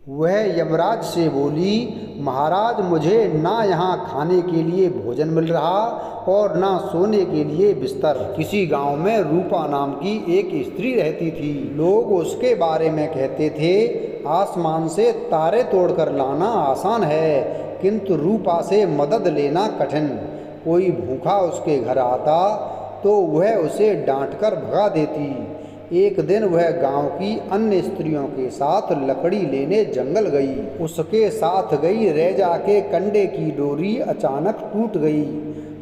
वह यमराज से बोली, महाराज मुझे ना यहाँ खाने के लिए भोजन मिल रहा और ना सोने के लिए बिस्तर। किसी गांव में रूपा नाम की एक स्त्री रहती थी। लोग उसके बारे में कहते थे, आसमान से तारे तोड़कर लाना आसान है, किंतु रूपा से मदद लेना कठिन। कोई भूखा उसके घर आता तो वह उसे डांटकर भगा देती। एक दिन वह गांव की अन्य स्त्रियों के साथ लकड़ी लेने जंगल गई। उसके साथ गई रेजा के कंडे की डोरी अचानक टूट गई।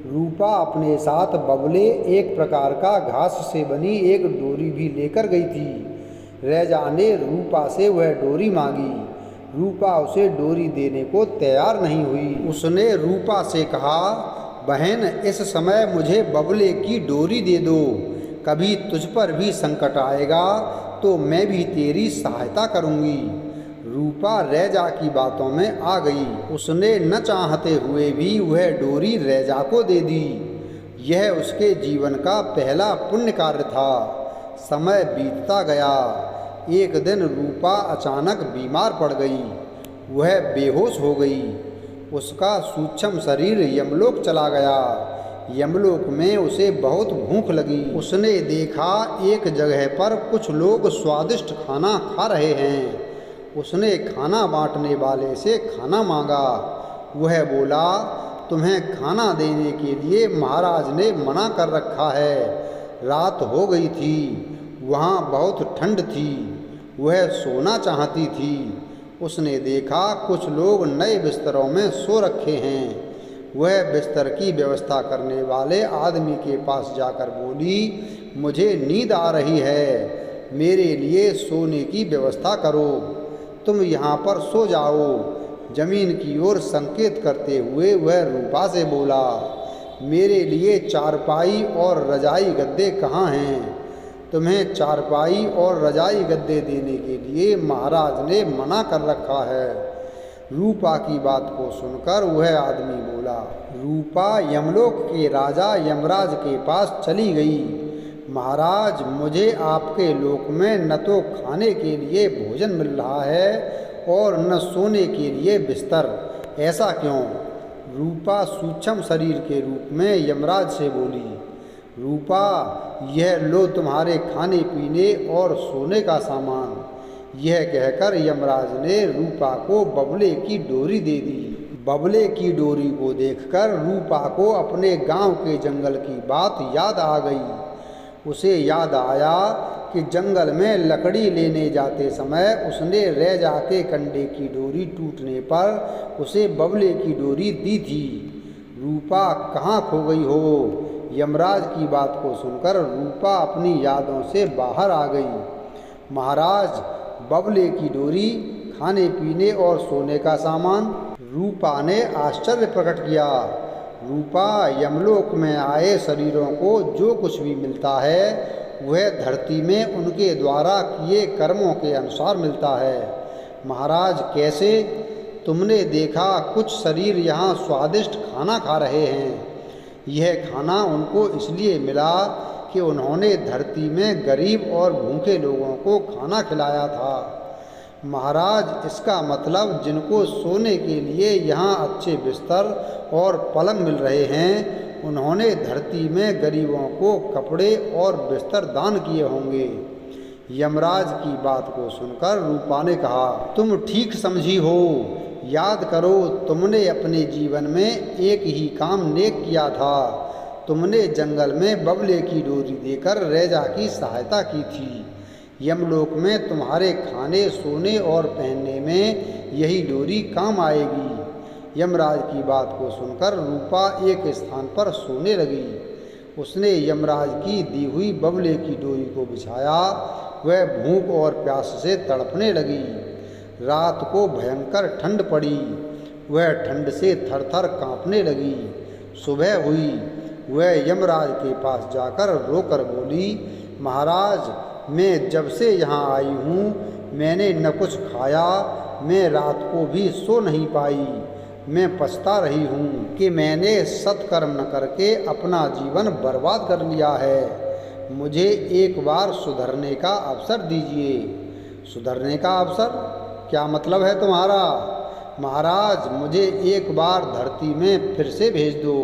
रूपा अपने साथ बबले, एक प्रकार का घास से बनी एक डोरी भी लेकर गई थी। रेजा ने रूपा से वह डोरी मांगी। रूपा उसे डोरी देने को तैयार नहीं हुई। उसने रूपा से कहा, बहन इस समय मुझे बबले की डोरी दे दो। कभी तुझ पर भी संकट आएगा तो मैं भी तेरी सहायता करूंगी। रूपा रेजा की बातों में आ गई। उसने न चाहते हुए भी वह डोरी रेजा को दे दी। यह उसके जीवन का पहला पुण्य कार्य था। समय बीतता गया। एक दिन रूपा अचानक बीमार पड़ गई। वह बेहोश हो गई। उसका सूक्ष्म शरीर यमलोक चला गया। यमलोक में उसे बहुत भूख लगी। उसने देखा एक जगह पर कुछ लोग स्वादिष्ट खाना खा रहे हैं। उसने खाना बांटने वाले से खाना मांगा। वह बोला, तुम्हें खाना देने के लिए महाराज ने मना कर रखा है। रात हो गई थी। वहाँ बहुत ठंड थी। वह सोना चाहती थी। उसने देखा कुछ लोग नए बिस्तरों में सो रखे हैं। वह बिस्तर की व्यवस्था करने वाले आदमी के पास जाकर बोली, मुझे नींद आ रही है, मेरे लिए सोने की व्यवस्था करो। तुम यहाँ पर सो जाओ। जमीन की ओर संकेत करते हुए वह रूपा से बोला, मेरे लिए चारपाई और रजाई गद्दे कहाँ हैं? तुम्हें चारपाई और रजाई गद्दे देने के लिए महाराज ने मना कर रखा है। रूपा की बात को सुनकर वह आदमी बोला। रूपा यमलोक के राजा यमराज के पास चली गई। महाराज मुझे आपके लोक में न तो खाने के लिए भोजन मिल रहा है और न सोने के लिए बिस्तर, ऐसा क्यों? रूपा सूक्ष्म शरीर के रूप में यमराज से बोली, रूपा यह लो तुम्हारे खाने पीने और सोने का सामान। यह कहकर यमराज ने रूपा को बबले की डोरी दे दी। बबले की डोरी को देखकर रूपा को अपने गांव के जंगल की बात याद आ गई। उसे याद आया कि जंगल में लकड़ी लेने जाते समय उसने रेजा के कंडे की डोरी टूटने पर उसे बबले की डोरी दी थी। रूपा कहाँ खो गई हो? यमराज की बात को सुनकर रूपा अपनी यादों से बाहर आ गई। महाराज बबले की डोरी, खाने पीने और सोने का सामान। रूपा ने आश्चर्य प्रकट किया। रूपा यमलोक में आए शरीरों को जो कुछ भी मिलता है वह धरती में उनके द्वारा किए कर्मों के अनुसार मिलता है। महाराज कैसे? तुमने देखा कुछ शरीर यहाँ स्वादिष्ट खाना खा रहे हैं। यह खाना उनको इसलिए मिला कि उन्होंने धरती में गरीब और भूखे लोगों को खाना खिलाया था। महाराज इसका मतलब जिनको सोने के लिए यहाँ अच्छे बिस्तर और पलंग मिल रहे हैं उन्होंने धरती में गरीबों को कपड़े और बिस्तर दान किए होंगे। यमराज की बात को सुनकर रूपा ने कहा, तुम ठीक समझी हो। याद करो तुमने अपने जीवन में एक ही काम नेक किया था। तुमने जंगल में बबले की डोरी देकर रेजा की सहायता की थी। यमलोक में तुम्हारे खाने, सोने और पहनने में यही डोरी काम आएगी। यमराज की बात को सुनकर रूपा एक स्थान पर सोने लगी। उसने यमराज की दी हुई बबले की डोरी को बिछाया। वह भूख और प्यास से तड़पने लगी। रात को भयंकर ठंड पड़ी। वह ठंड से थरथर कांपने लगी। सुबह हुई। वह यमराज के पास जाकर रोकर बोली, महाराज मैं जब से यहाँ आई हूँ मैंने न कुछ खाया, मैं रात को भी सो नहीं पाई। मैं पछता रही हूँ कि मैंने सत्कर्म न करके अपना जीवन बर्बाद कर लिया है। मुझे एक बार सुधरने का अवसर दीजिए। सुधरने का अवसर? क्या मतलब है तुम्हारा? महाराज, मुझे एक बार धरती में फिर से भेज दो।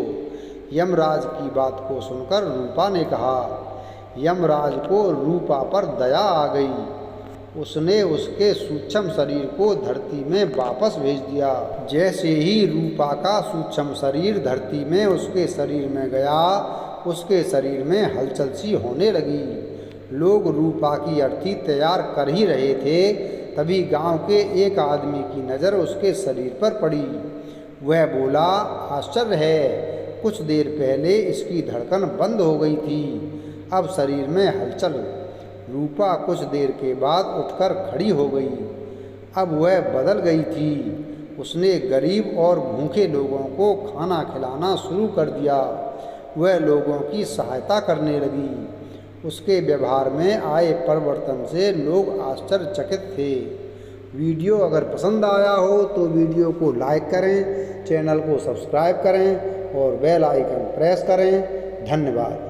यमराज की बात को सुनकर रूपा ने कहा। यमराज को रूपा पर दया आ गई। उसने उसके सूक्ष्म शरीर को धरती में वापस भेज दिया। जैसे ही रूपा का सूक्ष्म शरीर धरती में उसके शरीर में गया, उसके शरीर में हलचल सी होने लगी। लोग रूपा की अर्थी तैयार कर ही रहे थे, तभी गांव के एक आदमी की नज़र उसके शरीर पर पड़ी। वह बोला, आश्चर्य है, कुछ देर पहले इसकी धड़कन बंद हो गई थी, अब शरीर में हलचल। रूपा कुछ देर के बाद उठकर खड़ी हो गई। अब वह बदल गई थी। उसने गरीब और भूखे लोगों को खाना खिलाना शुरू कर दिया। वह लोगों की सहायता करने लगी। उसके व्यवहार में आए परिवर्तन से लोग आश्चर्यचकित थे। वीडियो अगर पसंद आया हो तो वीडियो को लाइक करें, चैनल को सब्सक्राइब करें और बेल आइकन प्रेस करें। धन्यवाद।